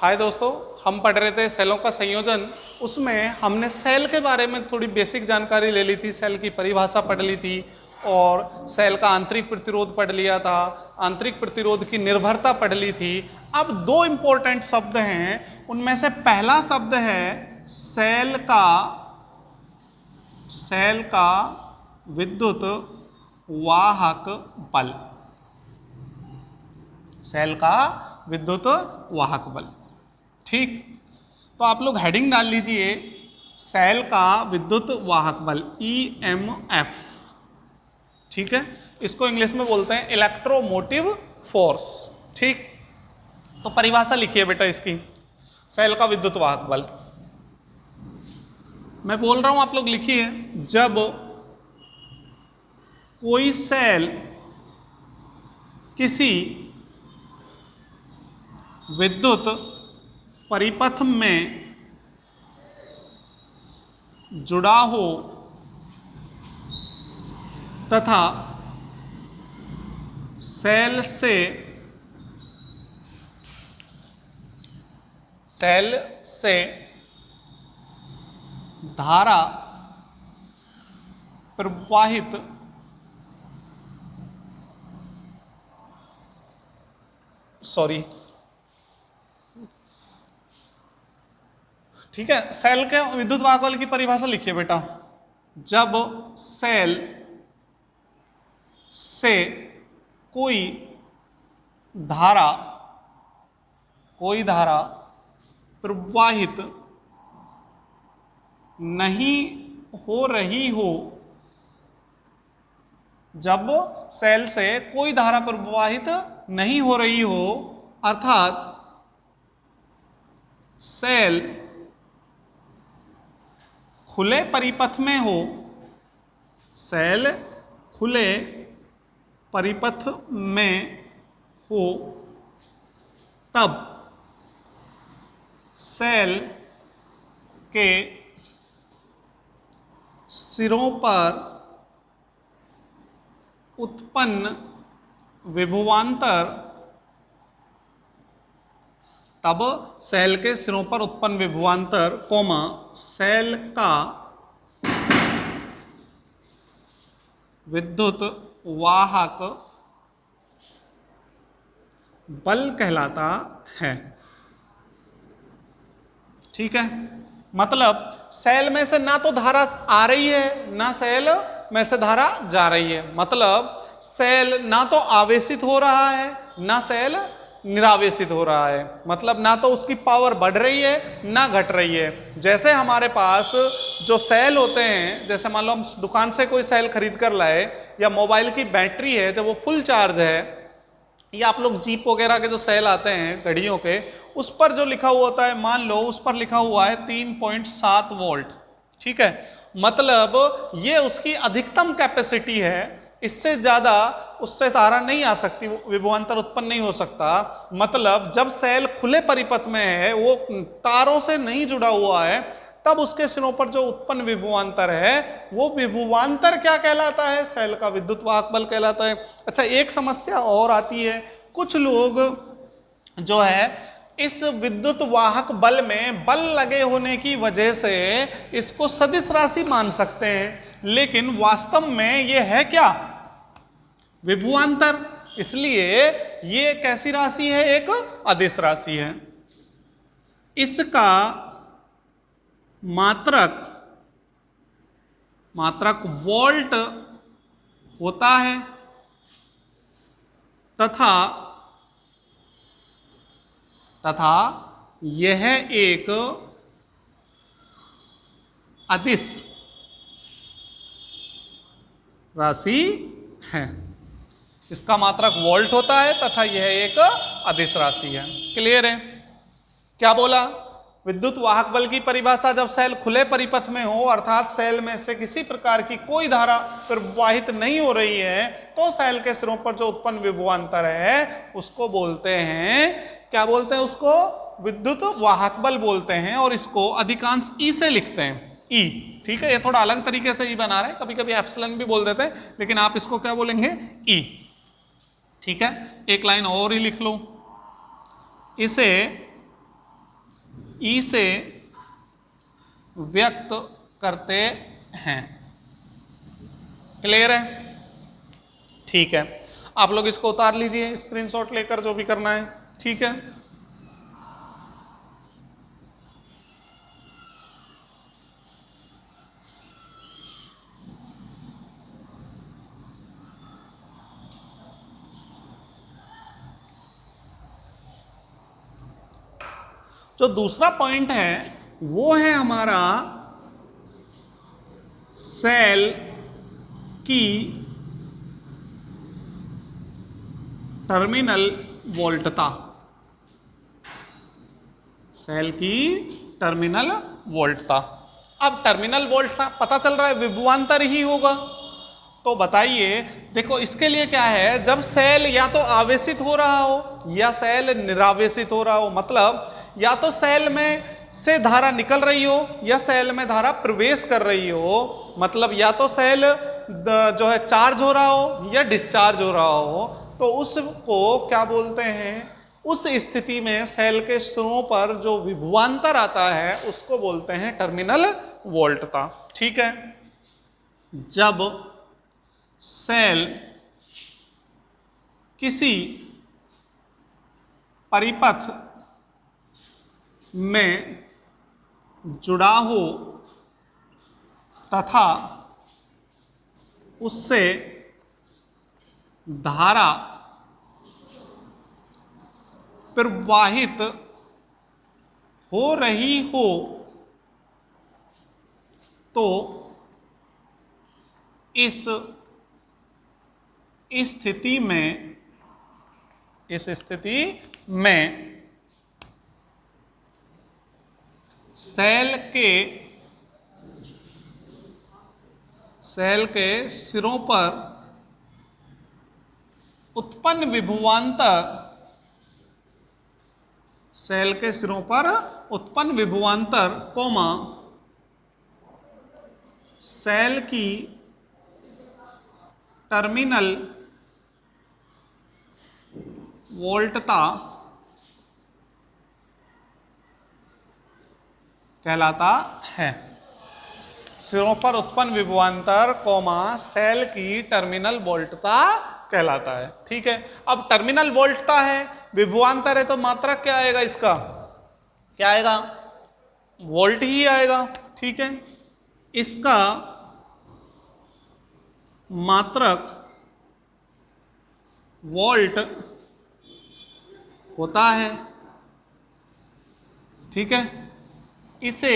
हाय दोस्तों, हम पढ़ रहे थे सेलों का संयोजन। उसमें हमने सेल के बारे में थोड़ी बेसिक जानकारी ले ली थी, सेल की परिभाषा पढ़ ली थी और सेल का आंतरिक प्रतिरोध पढ़ लिया था, आंतरिक प्रतिरोध की निर्भरता पढ़ ली थी। अब दो इंपॉर्टेंट शब्द हैं, उनमें से पहला शब्द है सेल का विद्युत वाहक बल। सेल का विद्युत वाहक बल, ठीक। तो आप लोग हेडिंग डाल लीजिए, सेल का विद्युत वाहक बल EMF, ठीक है। इसको इंग्लिश में बोलते हैं इलेक्ट्रोमोटिव फोर्स, ठीक। तो परिभाषा लिखिए बेटा इसकी, सेल का विद्युत वाहक बल। मैं बोल रहा हूं, आप लोग लिखिए। जब कोई सेल किसी विद्युत परिपथ में जुड़ा हो तथा सेल से धारा प्रवाहित ठीक है। सेल के विद्युत वाहक बल की परिभाषा लिखिए बेटा। जब सेल से कोई धारा प्रवाहित नहीं हो रही हो, जब सेल से कोई धारा प्रवाहित नहीं हो रही हो, अर्थात सेल खुले परिपथ में हो, सेल खुले परिपथ में हो, तब सेल के सिरों पर उत्पन्न विभवांतर, तब सेल के सिरों पर उत्पन्न विभवांतर, सेल का विद्युत वाहक बल कहलाता है, ठीक है। मतलब सेल में से ना तो धारा आ रही है, ना सेल में से धारा जा रही है। मतलब सेल ना तो आवेशित हो रहा है, ना सेल निरावेशित हो रहा है। मतलब ना तो उसकी पावर बढ़ रही है, ना घट रही है। जैसे हमारे पास जो सेल होते हैं, जैसे मान लो हम दुकान से कोई सेल खरीद कर लाए, या मोबाइल की बैटरी है जब वो फुल चार्ज है, या आप लोग जीप वगैरह के जो सेल आते हैं घड़ियों के, उस पर जो लिखा हुआ होता है, मान लो उस पर लिखा हुआ है 3.7 वोल्ट, ठीक है। मतलब ये उसकी अधिकतम कैपेसिटी है, इससे ज्यादा उससे धारा नहीं आ सकती, विभवांतर उत्पन्न नहीं हो सकता। मतलब जब सेल खुले परिपथ में है, वो तारों से नहीं जुड़ा हुआ है, तब उसके सिरों पर जो उत्पन्न विभवांतर है, वो विभवांतर क्या कहलाता है? सेल का विद्युत वाहक बल कहलाता है। अच्छा, एक समस्या और आती है। कुछ लोग जो है इस विद्युत वाहक बल में बल लगे होने की वजह से इसको सदिश राशि मान सकते हैं, लेकिन वास्तव में ये है क्या? विभवांतर। इसलिए ये कैसी राशि है? एक अदिश राशि है। इसका मात्रक वोल्ट होता है तथा यह एक अदिश राशि है। इसका मात्रक वोल्ट होता है तथा यह एक अदिश राशि है। क्लियर है? क्या बोला? विद्युत वाहक बल की परिभाषा, जब सेल खुले परिपथ में हो, अर्थात सेल में से किसी प्रकार की कोई धारा प्रवाहित नहीं हो रही है, तो सेल के सिरों पर जो उत्पन्न विभवांतर है उसको बोलते हैं, क्या बोलते हैं उसको? विद्युत वाहक बल बोलते हैं। और इसको अधिकांश ई से लिखते हैं, ई, ठीक है। ये थोड़ा अलग तरीके से ई बना रहे हैं, कभी कभी एप्सिलॉन भी बोल देते हैं, लेकिन आप इसको क्या बोलेंगे? ई, ठीक है। एक लाइन और ही लिख लो, इसे ई से व्यक्त करते हैं। क्लियर है? ठीक है, आप लोग इसको उतार लीजिए स्क्रीनशॉट लेकर, जो भी करना है। ठीक है, जो दूसरा पॉइंट है वो है हमारा सेल की टर्मिनल वोल्टता। सेल की टर्मिनल वोल्टता। अब टर्मिनल वोल्टता पता चल रहा है विभवांतर ही होगा, तो बताइए, देखो इसके लिए क्या है, जब सेल या तो आवेशित हो रहा हो या सेल निरावेशित हो रहा हो, मतलब या तो सेल में से धारा निकल रही हो या सेल में धारा प्रवेश कर रही हो, मतलब या तो सेल जो है चार्ज हो रहा हो या डिस्चार्ज हो रहा हो, तो उसको क्या बोलते हैं, उस स्थिति में सेल के सिरों पर जो विभवांतर आता है उसको बोलते हैं टर्मिनल वोल्टता। ठीक है, जब सेल किसी परिपथ में जुड़ा हो तथा उससे धारा प्रवाहित हो रही हो तो इस स्थिति में सेल के सिरों पर उत्पन्न विभवांतर, सेल के सिरों पर उत्पन्न विभवांतर कोमा सेल की टर्मिनल वोल्टता कहलाता है। सिरों पर उत्पन्न विभवांतर कोमा सेल की टर्मिनल वोल्टता कहलाता है। ठीक है, अब टर्मिनल वोल्टता है, विभवांतर है, तो मात्रक क्या आएगा इसका, क्या आएगा, वोल्ट ही आएगा। ठीक है, इसका मात्रक वोल्ट होता है। ठीक है, इसे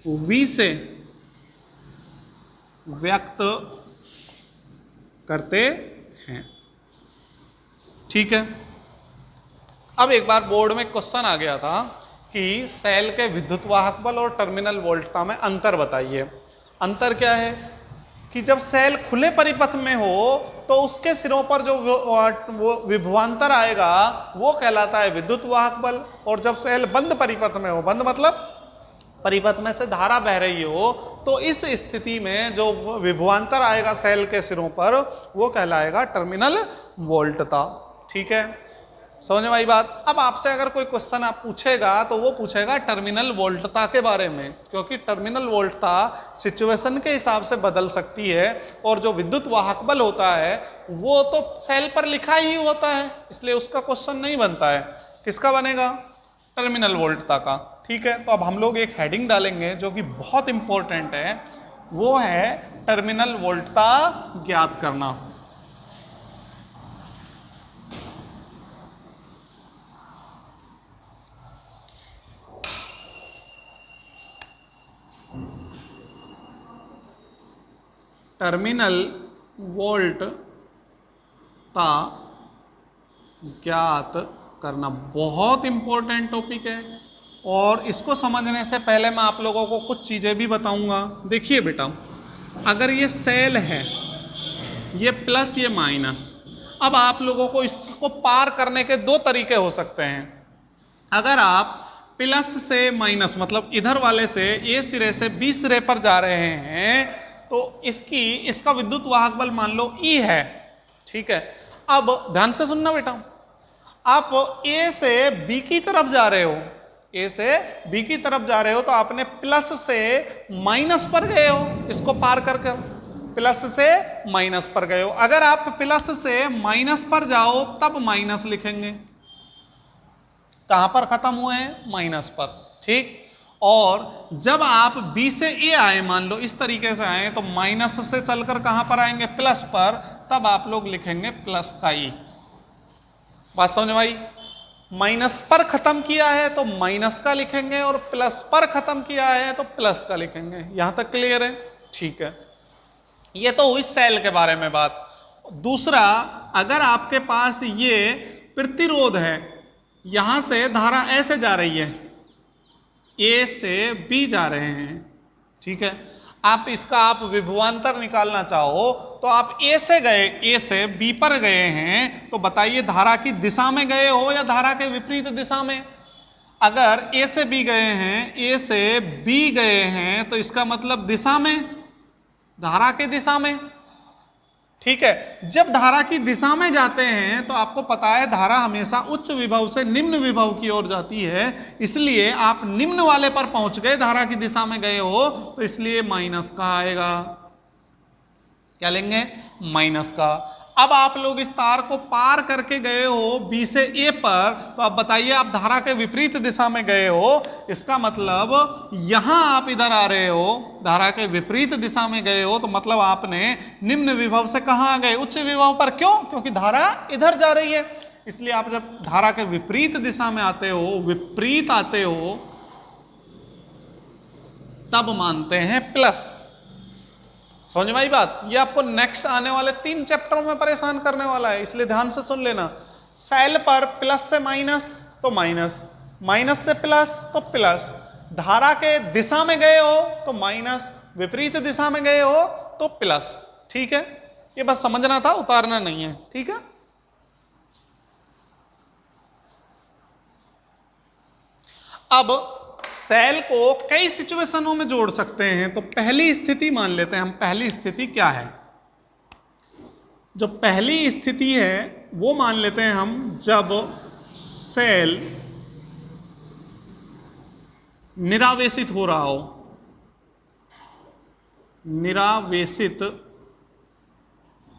V से व्यक्त करते हैं। ठीक है, अब एक बार बोर्ड में क्वेश्चन आ गया था कि सेल के विद्युत वाहक बल और टर्मिनल वोल्टता में अंतर बताइए। अंतर क्या है कि जब सेल खुले परिपथ में हो तो उसके सिरों पर जो वो विभवांतर आएगा वो कहलाता है विद्युत वाहक बल, और जब सेल बंद परिपथ में हो, बंद मतलब परिपथ में से धारा बह रही हो, तो इस स्थिति में जो विभवांतर आएगा सेल के सिरों पर वो कहलाएगा टर्मिनल वोल्टता। ठीक है, समझ में आई बात। अब आपसे अगर कोई क्वेश्चन आप पूछेगा तो वो पूछेगा टर्मिनल वोल्टता के बारे में, क्योंकि टर्मिनल वोल्टता सिचुएशन के हिसाब से बदल सकती है, और जो विद्युत वाहक बल होता है वो तो सेल पर लिखा ही होता है, इसलिए उसका क्वेश्चन नहीं बनता है। किसका बनेगा, टर्मिनल वोल्टता का। ठीक है, तो अब हम लोग एक हेडिंग डालेंगे जो कि बहुत इंपॉर्टेंट है, वो है टर्मिनल वोल्टता ज्ञात करना। टर्मिनल वोल्टता ज्ञात करना बहुत इंपॉर्टेंट टॉपिक है, और इसको समझने से पहले मैं आप लोगों को कुछ चीज़ें भी बताऊंगा। देखिए बेटा, अगर ये सेल है, ये प्लस ये माइनस, अब आप लोगों को इसको पार करने के दो तरीके हो सकते हैं। अगर आप प्लस से माइनस मतलब इधर वाले से ए सिरे से बी सिरे पर जा रहे हैं तो इसका विद्युत वाहक बल मान लो ई है। ठीक है, अब ध्यान से सुनना बेटा, आप ए से बी की तरफ जा रहे हो ए से बी की तरफ जा रहे हो तो आपने प्लस से माइनस पर गए हो, इसको पार कर कर प्लस से माइनस पर गए हो। अगर आप प्लस से माइनस पर जाओ तब माइनस लिखेंगे, कहां पर खत्म हुए हैं, माइनस पर, ठीक। और जब आप बी से ए आए, मान लो इस तरीके से आए, तो माइनस से चलकर कहां पर आएंगे, प्लस पर, तब आप लोग लिखेंगे प्लस का ई। बात समझ में आई? माइनस पर खत्म किया है तो माइनस का लिखेंगे और प्लस पर खत्म किया है तो प्लस का लिखेंगे। यहां तक क्लियर है? ठीक है, ये तो हुई सेल के बारे में बात। दूसरा, अगर आपके पास ये प्रतिरोध है, यहां से धारा ऐसे जा रही है, ए से बी जा रहे हैं, ठीक है, आप इसका आप विभवांतर निकालना चाहो तो आप ए से गए, ए से बी पर गए हैं, तो बताइए धारा की दिशा में गए हो या धारा के विपरीत दिशा में। अगर ए से बी गए हैं, ए से बी गए हैं, तो इसका मतलब दिशा में, धारा के दिशा में, ठीक है। जब धारा की दिशा में जाते हैं तो आपको पता है धारा हमेशा उच्च विभव से निम्न विभव की ओर जाती है, इसलिए आप निम्न वाले पर पहुंच गए, धारा की दिशा में गए हो, तो इसलिए माइनस का आएगा। क्या लेंगे? माइनस का। अब आप लोग इस तार को पार करके गए हो बी से ए पर, तो आप बताइए आप धारा के विपरीत दिशा में गए हो, इसका मतलब यहां आप इधर आ रहे हो, धारा के विपरीत दिशा में गए हो, तो मतलब आपने निम्न विभव से कहां आ गए, उच्च विभव पर। क्यों? क्योंकि धारा इधर जा रही है, इसलिए आप जब धारा के विपरीत दिशा में आते हो, विपरीत आते हो, तब मानते हैं प्लस। समझ में आई बात? ये आपको नेक्स्ट आने वाले 3 चैप्टरों में परेशान करने वाला है, इसलिए ध्यान से सुन लेना। सेल पर प्लस से माइनस तो माइनस, माइनस से प्लस तो प्लस, धारा के दिशा में गए हो तो माइनस, विपरीत दिशा में गए हो तो प्लस, ठीक है। ये बस समझना था, उतारना नहीं है, ठीक है। अब सेल को कई सिचुएशनों में जोड़ सकते हैं, तो पहली स्थिति मान लेते हैं हम। पहली स्थिति क्या है? जो पहली स्थिति है वो मान लेते हैं हम, जब सेल निरावेशित हो रहा हो, निरावेशित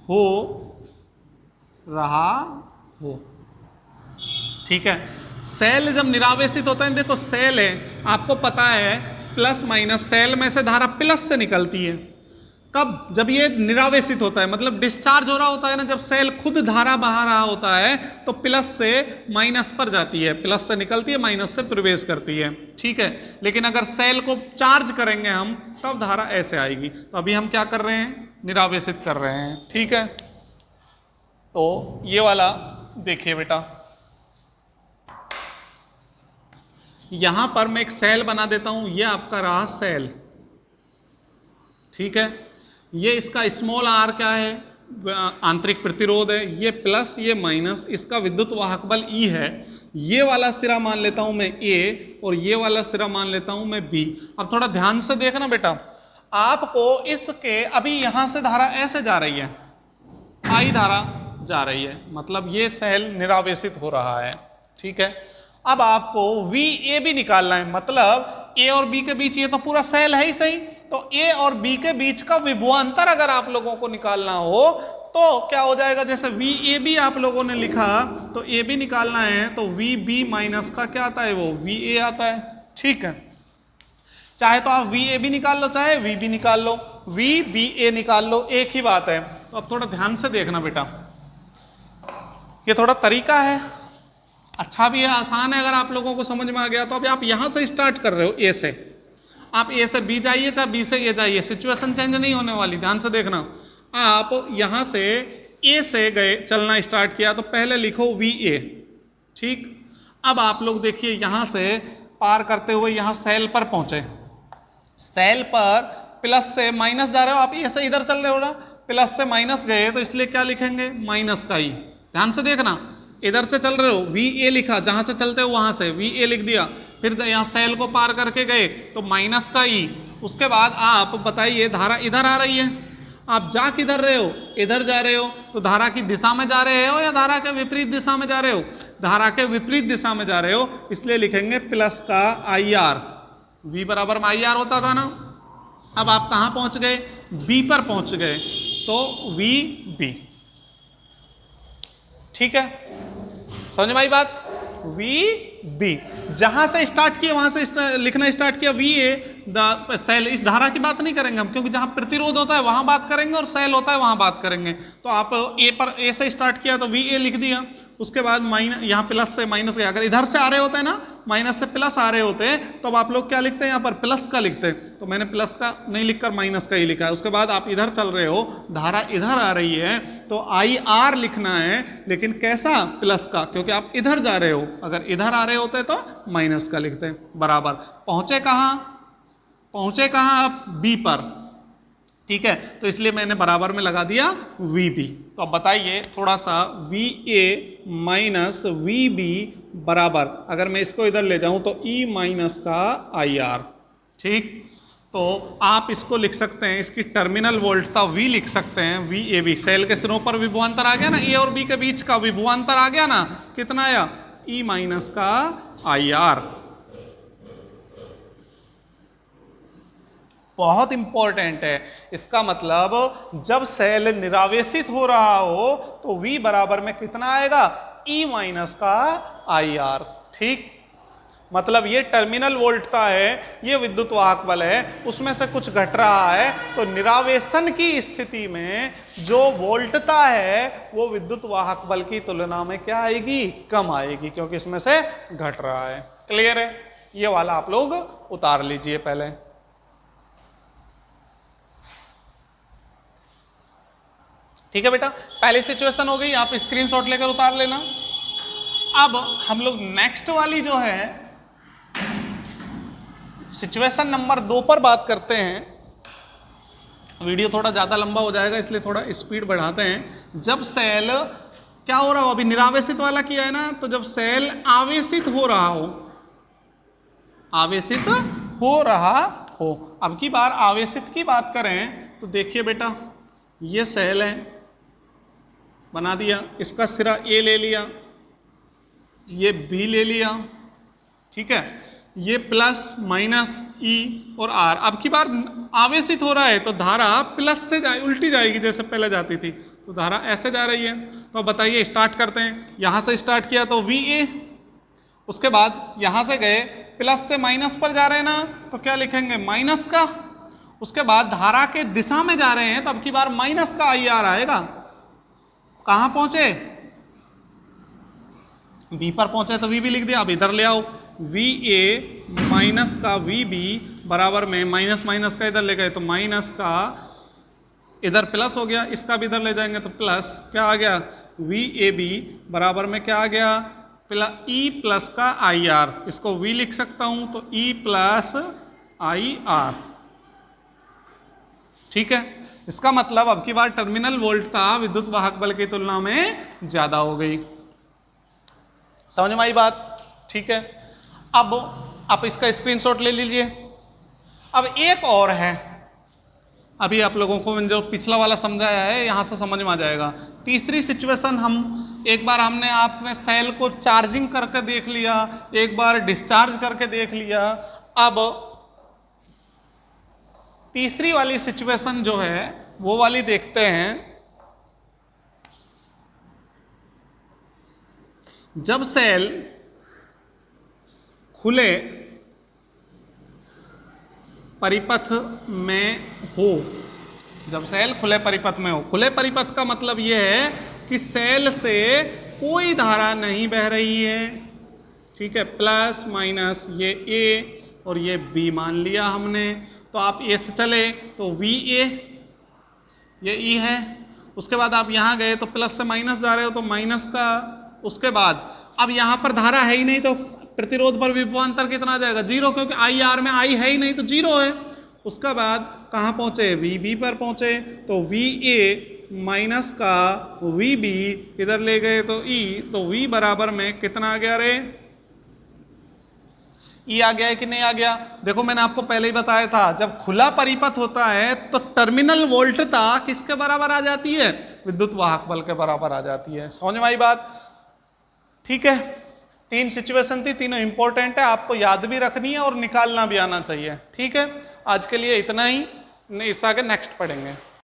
हो रहा हो, ठीक है। सेल जब निरावेशित होता है, देखो सेल है, आपको पता है प्लस माइनस, सेल में से धारा प्लस से निकलती है। कब? जब ये निरावेशित होता है, मतलब डिस्चार्ज हो रहा होता है ना, जब सेल खुद धारा बहा रहा होता है तो प्लस से माइनस पर जाती है, प्लस से निकलती है, माइनस से प्रवेश करती है, ठीक है। लेकिन अगर सेल को चार्ज करेंगे हम, तब धारा ऐसे आएगी। तो अभी हम क्या कर रहे हैं? निरावेशित कर रहे हैं, ठीक है। तो ये वाला देखिए बेटा, यहां पर मैं एक सेल बना देता हूं, ये आपका रहा सेल, ठीक है। ये इसका स्मॉल आर क्या है? आंतरिक प्रतिरोध है, ये प्लस ये माइनस, इसका विद्युत वाहक बल ई है। ये वाला सिरा मान लेता हूं मैं ए और ये वाला सिरा मान लेता हूं मैं बी। अब थोड़ा ध्यान से देखना बेटा, आपको इसके अभी यहां से धारा ऐसे जा रही है, आई धारा जा रही है, मतलब ये सेल निरावेशित हो रहा है, ठीक है। अब आपको वी ए भी निकालना है, मतलब ए और बी के बीच, ये तो पूरा सेल है ही सही, तो ए और बी के बीच का विभवांतर अगर आप लोगों को निकालना हो तो क्या हो जाएगा? जैसे वी ए बी आप लोगों ने लिखा, तो ए बी निकालना है तो वी बी माइनस का क्या आता है? वो वी ए आता है, ठीक है। चाहे तो आप वी ए बी निकाल लो, चाहे वी बी निकाल लो, वी बी ए निकाल लो, एक ही बात है। तो अब थोड़ा ध्यान से देखना बेटा, ये थोड़ा तरीका है, अच्छा भी है, आसान है। अगर आप लोगों को समझ में आ गया तो अभी आप यहां से स्टार्ट कर रहे हो, ए से, आप ए से बी जाइए, चाहे बी से ए जाइए, सिचुएशन चेंज नहीं होने वाली, ध्यान से देखना। आप यहां से ए से गए, चलना स्टार्ट किया, तो पहले लिखो वी ए, ठीक। अब आप लोग देखिए यहां से पार करते हुए यहां सेल पर पहुंचे, सेल पर प्लस से माइनस जा रहे हो, आप ए से इधर चल रहे हो ना, प्लस से माइनस गए तो इसलिए क्या लिखेंगे? माइनस का ही। ध्यान से देखना, इधर से चल रहे हो, वी ए लिखा, जहां से चलते हो वहां से वी ए लिख दिया, फिर यहाँ सेल को पार करके गए तो माइनस का ई। उसके बाद आप बताइए धारा इधर आ रही है, आप जा किधर रहे हो, इधर जा रहे हो, तो धारा की दिशा में जा रहे हो या धारा के विपरीत दिशा में जा रहे हो, धारा के विपरीत दिशा में जा रहे हो, इसलिए लिखेंगे प्लस का आई आर। V बराबर में आई आर होता था ना। अब आप कहां पहुंच गए, B पर पहुंच गए, तो VB। ठीक है, समझ में आई बात। VB जहां से स्टार्ट किया वहां से लिखना स्टार्ट किया VA सेल। इस धारा की बात नहीं करेंगे हम, क्योंकि जहां प्रतिरोध होता है वहां बात करेंगे और सेल होता है वहां बात करेंगे। तो आप A से स्टार्ट किया तो VA लिख दिया, उसके बाद माइनस, यहाँ प्लस से माइनस गया। अगर इधर से आ रहे होते हैं ना, माइनस से प्लस आ रहे होते हैं, तो अब आप लोग क्या लिखते हैं यहाँ पर, प्लस का लिखते हैं। तो मैंने प्लस का नहीं लिखकर माइनस का ही लिखा है। उसके बाद आप इधर चल रहे हो, धारा इधर आ रही है, तो आई आर लिखना है, लेकिन कैसा, प्लस का, क्योंकि आप इधर जा रहे हो। अगर इधर आ रहे होते तो माइनस का लिखते हैं। बराबर पहुंचे कहाँ, पहुंचे कहाँ आप, बी पर। ठीक है, तो इसलिए मैंने बराबर में लगा दिया VB। तो अब बताइए थोड़ा सा, VA माइनस VB बराबर, अगर मैं इसको इधर ले जाऊं तो E माइनस का IR। ठीक, तो आप इसको लिख सकते हैं, इसकी टर्मिनल वोल्ट था V लिख सकते हैं VAB। सेल के सिरों पर विभवांतर आ गया ना, A और B के बीच का विभवांतर आ गया ना, कितना आया, E माइनस का IR। बहुत इंपॉर्टेंट है। इसका मतलब जब सेल निरावेशित हो रहा हो तो V बराबर में कितना आएगा, E माइनस का IR। ठीक, मतलब ये टर्मिनल वोल्टता है, ये विद्युत वाहक बल है, उसमें से कुछ घट रहा है, तो निरावेशन की स्थिति में जो वोल्टता है वो विद्युत वाहक बल की तुलना में क्या आएगी, कम आएगी, क्योंकि इसमें से घट रहा है। क्लियर है, ये वाला आप लोग उतार लीजिए पहले। ठीक है बेटा, पहली सिचुएशन हो गई, आप स्क्रीनशॉट लेकर उतार लेना। अब हम लोग नेक्स्ट वाली जो है सिचुएशन नंबर 2 पर बात करते हैं। वीडियो थोड़ा ज़्यादा लंबा हो जाएगा, इसलिए थोड़ा स्पीड बढ़ाते हैं। जब सेल क्या हो रहा हो, अभी निरावेशित वाला किया है ना, तो जब सेल आवेशित हो रहा हो, आवेशित हो रहा हो, अब की बार आवेशित की बात करें तो देखिए बेटा, ये सेल है, बना दिया, इसका सिरा A ले लिया, ये B ले लिया, ठीक है, ये प्लस माइनस E और R। अब की बार आवेशित हो रहा है तो धारा प्लस से उल्टी जाएगी, जैसे पहले जाती थी, तो धारा ऐसे जा रही है। तो बताइए, स्टार्ट करते हैं, यहां से स्टार्ट किया तो VA, उसके बाद यहां से गए प्लस से माइनस पर जा रहे हैं ना, तो क्या लिखेंगे, माइनस का। उसके बाद धारा के दिशा में जा रहे हैं तो अब की बार माइनस का IR आएगा। कहां पहुंचे, B पर पहुंचे तो VB लिख दिया। अब इधर ले आओ, VA माइनस का VB बराबर में, माइनस माइनस का इधर ले गए तो माइनस का इधर प्लस हो गया, इसका भी इधर ले जाएंगे तो प्लस, क्या आ गया, VAB बराबर में क्या आ गया, E प्लस का IR। इसको V लिख सकता हूं तो E प्लस IR। ठीक है, इसका मतलब अब की बार टर्मिनल वोल्टता विद्युत वाहक बल की तुलना में ज्यादा हो गई। समझ में आई बात। ठीक है, अब आप इसका स्क्रीनशॉट ले लीजिए। अब एक और है, अभी आप लोगों को जो पिछला वाला समझाया है यहां से समझ में आ जाएगा। तीसरी सिचुएशन, हम एक बार हमने आपने सेल को चार्जिंग करके देख लिया, एक बार डिस्चार्ज करके देख लिया। अब तीसरी वाली सिचुएशन जो है वो वाली देखते हैं। जब सेल खुले परिपथ में हो, जब सेल खुले परिपथ में हो, खुले परिपथ का मतलब यह है कि सेल से कोई धारा नहीं बह रही है। ठीक है, प्लस माइनस ये A और ये B मान लिया हमने। तो आप A से चले तो VA, ये E है। उसके बाद आप यहाँ गए तो प्लस से माइनस जा रहे हो तो माइनस का। उसके बाद अब यहाँ पर धारा है ही नहीं तो प्रतिरोध पर विभवांतर कितना आ जाएगा, 0, क्योंकि IR में I है ही नहीं तो 0 है। उसके बाद कहाँ पहुँचे, VB पर पहुँचे तो VA माइनस का VB इधर ले गए तो E, तो V बराबर में कितना आ गया रे, ई आ गया है कि नहीं आ गया? देखो मैंने आपको पहले ही बताया था, जब खुला परिपथ होता है तो टर्मिनल वोल्टता किसके बराबर आ जाती है? विद्युत वाहक बल के बराबर आ जाती है। समझ में आई बात? ठीक है, 3 सिचुएशन थी, तीनों इंपॉर्टेंट है, आपको याद भी रखनी है और निकालना भी आना चाहिए। ठीक है, आज के लिए इतना ही, इससे आगे नेक्स्ट पढ़ेंगे।